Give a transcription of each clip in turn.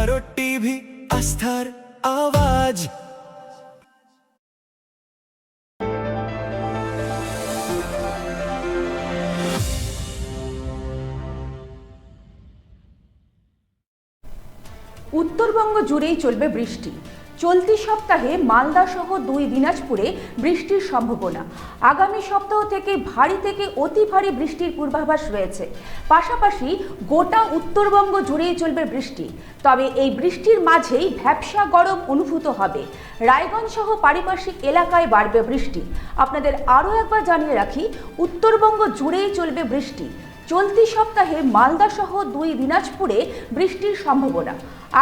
Bharat TV, আস্থার আওয়াজ। উত্তরবঙ্গ জুড়েই চলবে বৃষ্টি। চলতি সপ্তাহে মালদা সহ 2 দিনাজপুরে বৃষ্টির সম্ভাবনা। আগামী সপ্তাহ থেকে ভারী থেকে অতি ভারী বৃষ্টির পূর্বাভাস রয়েছে। পাশাপাশি গোটা উত্তরবঙ্গ জুড়েই চলবে বৃষ্টি। তবে এই বৃষ্টির মাঝেই ভ্যাপসা গরম অনুভূত হবে। রায়গঞ্জ সহ পারিপার্শ্বিক এলাকায় বাড়বে বৃষ্টি। আপনাদের আরও একবার জানিয়ে রাখি, উত্তরবঙ্গ জুড়েই চলবে বৃষ্টি। চলতি সপ্তাহে মালদা সহ 2 দিনাজপুরে বৃষ্টির সম্ভাবনা।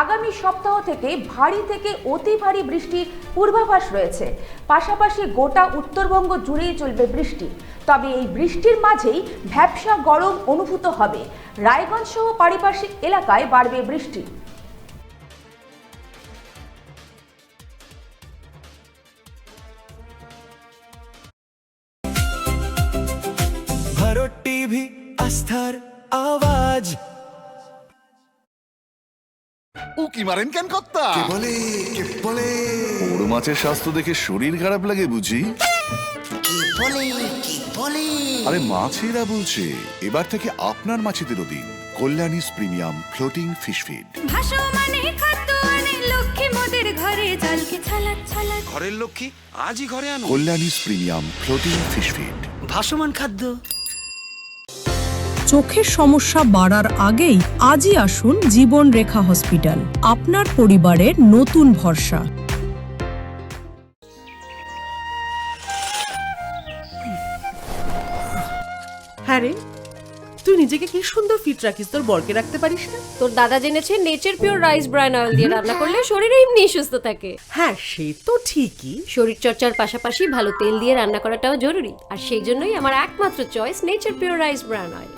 আগামী সপ্তাহ থেকে ভারী থেকে অতি ভারী বৃষ্টির পূর্বাভাস রয়েছে। পাশাপাশি গোটা উত্তরবঙ্গ জুড়েই চলবে বৃষ্টি। তবে এই বৃষ্টির মাঝেই ভ্যাপসা গরম অনুভূত হবে। রায়গঞ্জ সহ পারিপার্শ্বিক এলাকায় বাড়বে বৃষ্টি। ভারত টিভি, আস্থার আওয়াজ। উকি মারেন কেন কর্তা? কে বলে বড় মাছের স্বাস্থ্য দেখে শরীর খারাপ লাগে বুঝি? কি বলে আরে মাছেরা বলছে, এবার থেকে আপনার মাছেদেরও দিন কল্যাণীস প্রিমিয়াম ফ্লোটিং ফিশ ফিড। ভাসমানে খাদ্য আনে লক্ষ্মী মোদের ঘরে, জলকে ছলাৎ ছলাৎ। ঘরের লক্ষ্মী আজই ঘরে আনো। কল্যাণীস প্রিমিয়াম ফ্লোটিং ফিশ ফিড। ভাসমান খাদ্য। চোখের সমস্যা বাড়ার আগেই আজই আসুন জীবন রেখা হসপিটাল, আপনার পরিবারের নতুন ভরসা। হ্যাঁ রে, তুই নিজেকে কি সুন্দর ফিট রাখিস, তোর বরকে রাখতে পারিস না? তোর দাদা জেনেছে nature pure rice bran oil দিয়ে রান্না করলে শরীর এমনি সুস্থ থাকে। হ্যাঁ সে তো ঠিকই, শরীর চর্চার পাশাপাশি ভালো তেল দিয়ে রান্না করাটাও জরুরি। আর সেই জন্যই আমার একমাত্র choice nature pure rice bran oil.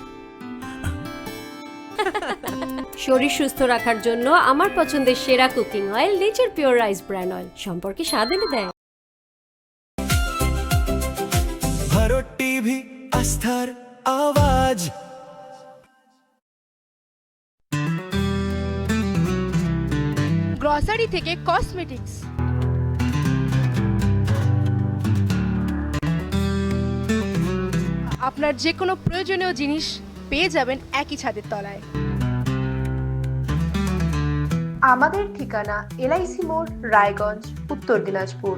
শরীর সুস্থ রাখার জন্য আমার পছন্দের সেরা cooking oil nature pure rice bran oil. সম্পর্কে স্বাদ এনে দেয়। ভারত টিভি, আস্থার আওয়াজ। গ্রসারি থেকে কসমেটিক্স, আপনার যে কোনো প্রয়োজনীয় জিনিস পেয়ে যাবেন একই ছাদের তলায়। আমাদের ঠিকানা LIC মোড়, রায়গঞ্জ, উত্তর দিনাজপুর।